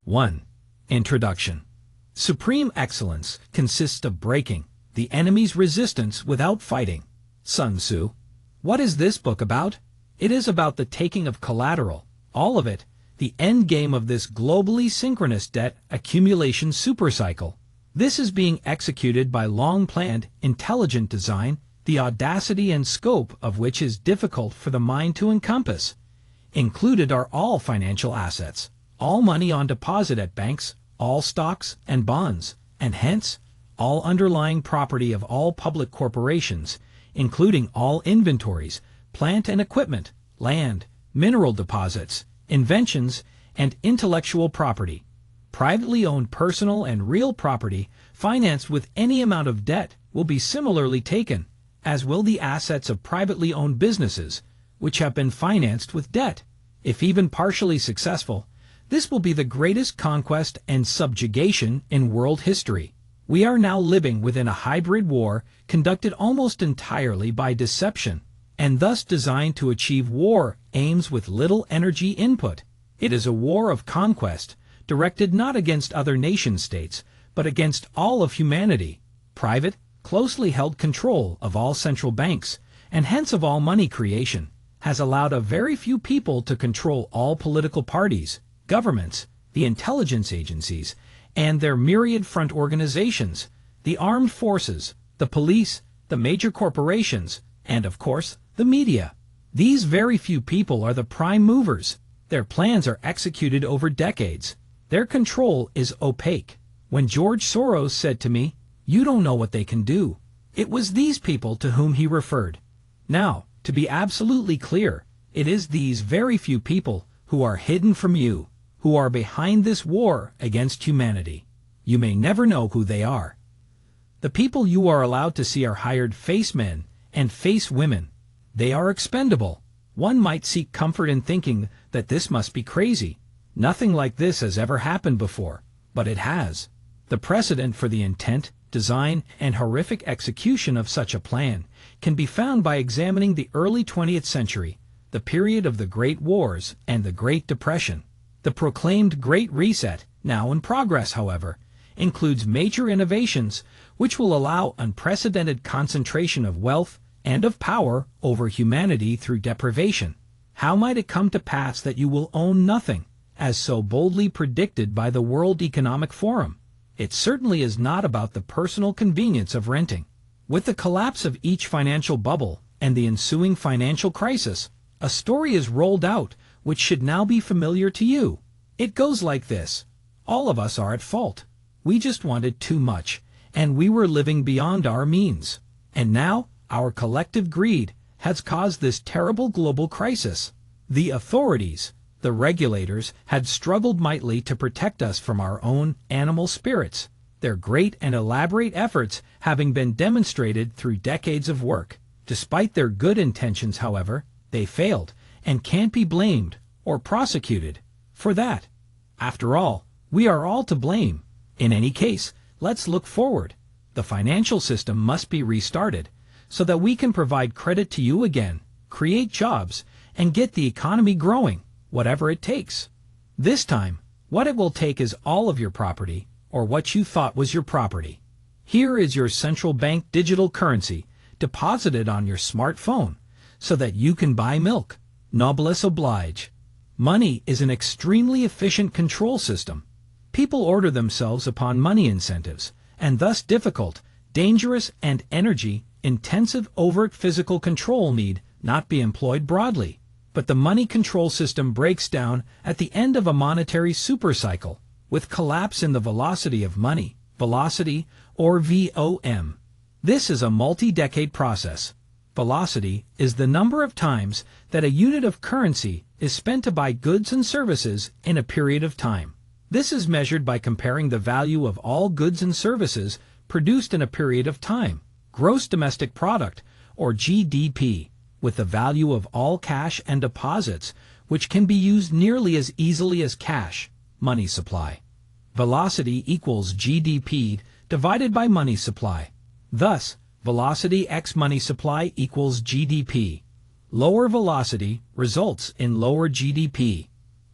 1. Introduction. Supreme excellence consists of breaking the enemy's resistance without fighting. Sun Tzu. What is this book about? It is about the taking of collateral, all of it, the end game of this globally synchronous debt accumulation supercycle. This is being executed by long-planned, intelligent design, the audacity and scope of which is difficult for the mind to encompass. Included are all financial assets, all money on deposit at banks, all stocks and bonds, and hence, all underlying property of all public corporations, including all inventories, plant and equipment, land, mineral deposits, inventions, and intellectual property. Privately owned personal and real property financed with any amount of debt will be similarly taken, as will the assets of privately owned businesses, which have been financed with debt. If even partially successful, this will be the greatest conquest and subjugation in world history. We are now living within a hybrid war conducted almost entirely by deception, and thus designed to achieve war aims with little energy input. It is a war of conquest, directed not against other nation-states, but against all of humanity. Private, closely held control of all central banks, and hence of all money creation, has allowed a very few people to control all political parties, governments, the intelligence agencies, and their myriad front organizations, the armed forces, the police, the major corporations, and of course, the media. These very few people are the prime movers. Their plans are executed over decades. Their control is opaque. When George Soros said to me, "You don't know what they can do," it was these people to whom he referred. Now, to be absolutely clear, it is these very few people who are hidden from you, who are behind this war against humanity. You may never know who they are. The people you are allowed to see are hired face men and face women. They are expendable. One might seek comfort in thinking that this must be crazy. Nothing like this has ever happened before, but it has. The precedent for the intent, design, and horrific execution of such a plan can be found by examining the early 20th century, the period of the Great Wars and the Great Depression. The proclaimed Great Reset, now in progress, however, includes major innovations which will allow unprecedented concentration of wealth and of power over humanity through deprivation. How might it come to pass that you will own nothing, as so boldly predicted by the World Economic Forum? It certainly is not about the personal convenience of renting. With the collapse of each financial bubble and the ensuing financial crisis, a story is rolled out which should now be familiar to you. It goes like this. All of us are at fault. We just wanted too much, and we were living beyond our means. And now, our collective greed has caused this terrible global crisis. The authorities, the regulators, had struggled mightily to protect us from our own animal spirits, their great and elaborate efforts having been demonstrated through decades of work. Despite their good intentions, however, they failed, and can't be blamed or prosecuted for that. After all, we are all to blame. In any case, let's look forward. The financial system must be restarted so that we can provide credit to you again, create jobs, and get the economy growing, whatever it takes. This time, what it will take is all of your property, or what you thought was your property. Here is your central bank digital currency deposited on your smartphone so that you can buy milk. Noblesse oblige. Money is an extremely efficient control system. People order themselves upon money incentives, and thus difficult, dangerous, and energy-intensive overt physical control need not be employed broadly. But the money control system breaks down at the end of a monetary supercycle, with collapse in the velocity of money, velocity, or VOM. This is a multi-decade process. Velocity is the number of times that a unit of currency is spent to buy goods and services in a period of time. This is measured by comparing the value of all goods and services produced in a period of time, gross domestic product, or GDP, with the value of all cash and deposits, which can be used nearly as easily as cash, money supply. Velocity equals GDP divided by money supply. Thus, velocity x money supply equals GDP. Lower velocity results in lower GDP.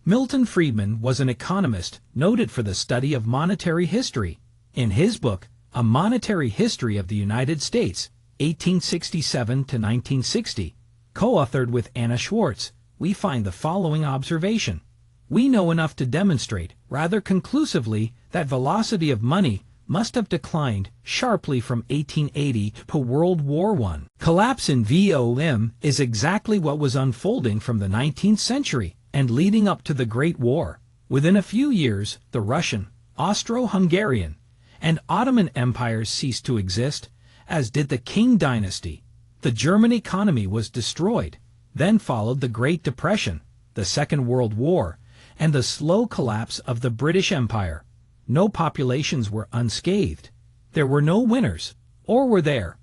Milton Friedman was an economist noted for the study of monetary history. In his book, A Monetary History of the United States, 1867 to 1960, co-authored with Anna Schwartz, we find the following observation. We know enough to demonstrate, rather conclusively, that velocity of money must have declined sharply from 1880 to World War I. Collapse in VOM is exactly what was unfolding from the 19th century and leading up to the Great War. Within a few years, the Russian, Austro-Hungarian, and Ottoman empires ceased to exist, as did the Qing dynasty. The German economy was destroyed. Then followed the Great Depression, the Second World War, and the slow collapse of the British Empire. No populations were unscathed. There were no winners, or were there?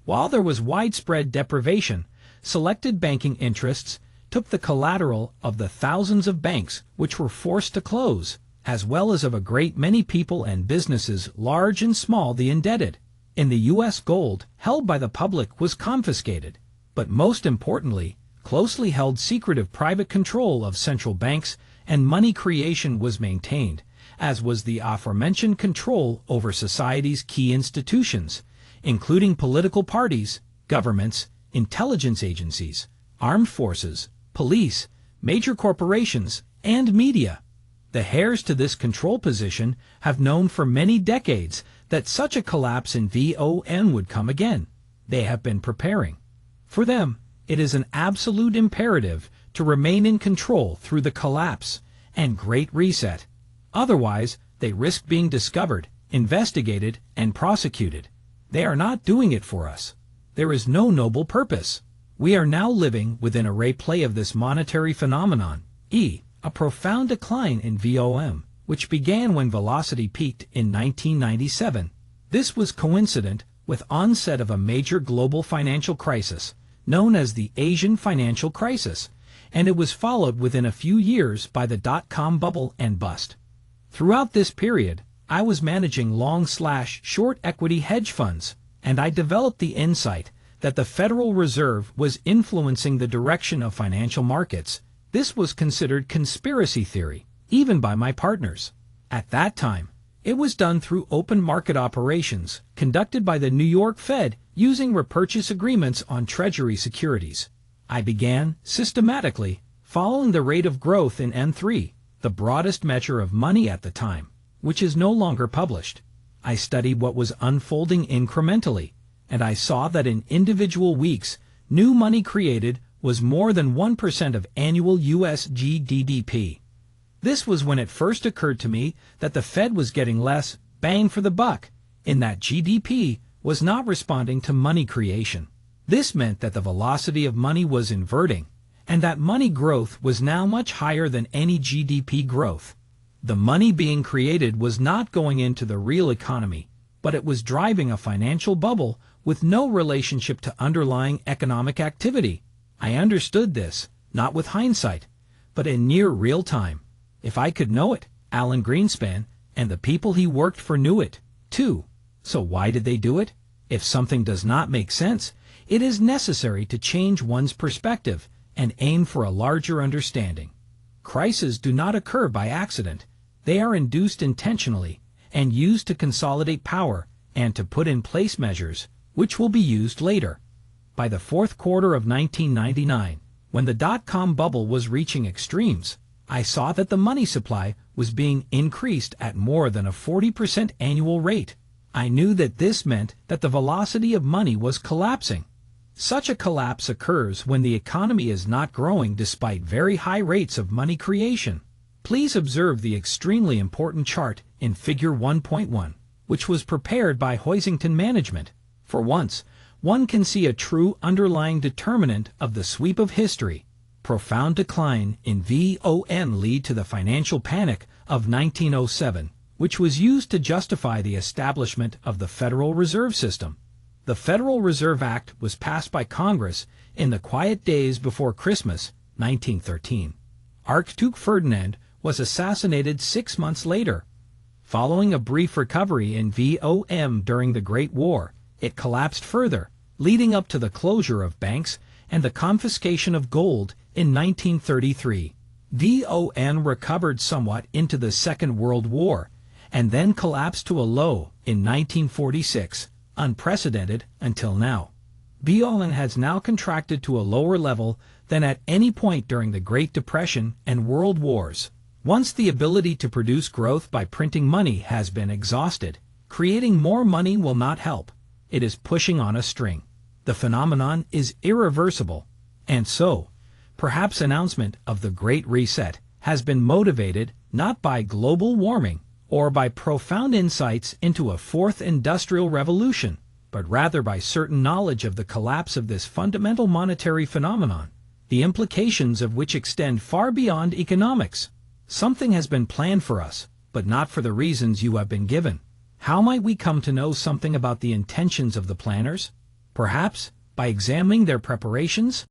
While there was widespread deprivation, selected banking interests took the collateral of the thousands of banks which were forced to close, as well as of a great many people and businesses, large and small, the indebted. In the U.S., gold held by the public was confiscated, but most importantly, closely held secretive private control of central banks and money creation was maintained, as was the aforementioned control over society's key institutions, including political parties, governments, intelligence agencies, armed forces, police, major corporations, and media. The heirs to this control position have known for many decades that such a collapse in VOM would come again. They have been preparing. For them, it is an absolute imperative to remain in control through the collapse and Great Reset. Otherwise, they risk being discovered, investigated, and prosecuted. They are not doing it for us. There is no noble purpose. We are now living within a replay of this monetary phenomenon, a profound decline in VOM, which began when velocity peaked in 1997. This was coincident with onset of a major global financial crisis, known as the Asian financial crisis, and it was followed within a few years by the dot-com bubble and bust. Throughout this period, I was managing long/short equity hedge funds, and I developed the insight that the Federal Reserve was influencing the direction of financial markets. This was considered conspiracy theory, even by my partners. At that time, it was done through open market operations conducted by the New York Fed using repurchase agreements on Treasury securities. I began, systematically, following the rate of growth in M3, the broadest measure of money at the time, which is no longer published. I studied what was unfolding incrementally, and I saw that in individual weeks, new money created was more than 1% of annual U.S. GDP. This was when it first occurred to me that the Fed was getting less bang for the buck, in that GDP was not responding to money creation. This meant that the velocity of money was inverting, and that money growth was now much higher than any GDP growth. The money being created was not going into the real economy, but it was driving a financial bubble with no relationship to underlying economic activity. I understood this, not with hindsight, but in near real time. If I could know it, Alan Greenspan and the people he worked for knew it, too. So why did they do it? If something does not make sense, it is necessary to change one's perspective and aim for a larger understanding. Crises do not occur by accident. They are induced intentionally and used to consolidate power and to put in place measures which will be used later. By the fourth quarter of 1999, when the dot-com bubble was reaching extremes, I saw that the money supply was being increased at more than a 40% annual rate. I knew that this meant that the velocity of money was collapsing. Such a collapse occurs when the economy is not growing despite very high rates of money creation. Please observe the extremely important chart in Figure 1.1, which was prepared by Hoisington Management. For once, one can see a true underlying determinant of the sweep of history. Profound decline in VOM lead to the financial panic of 1907, which was used to justify the establishment of the Federal Reserve System. The Federal Reserve Act was passed by Congress in the quiet days before Christmas, 1913. Archduke Ferdinand was assassinated 6 months later. Following a brief recovery in VOM during the Great War, it collapsed further, leading up to the closure of banks and the confiscation of gold in 1933. VON recovered somewhat into the Second World War, and then collapsed to a low in 1946, unprecedented until now. VON has now contracted to a lower level than at any point during the Great Depression and World Wars. Once the ability to produce growth by printing money has been exhausted, creating more money will not help. It is pushing on a string. The phenomenon is irreversible, and so, perhaps announcement of the Great Reset has been motivated not by global warming or by profound insights into a fourth industrial revolution, but rather by certain knowledge of the collapse of this fundamental monetary phenomenon, the implications of which extend far beyond economics. Something has been planned for us, but not for the reasons you have been given. How might we come to know something about the intentions of the planners? Perhaps by examining their preparations?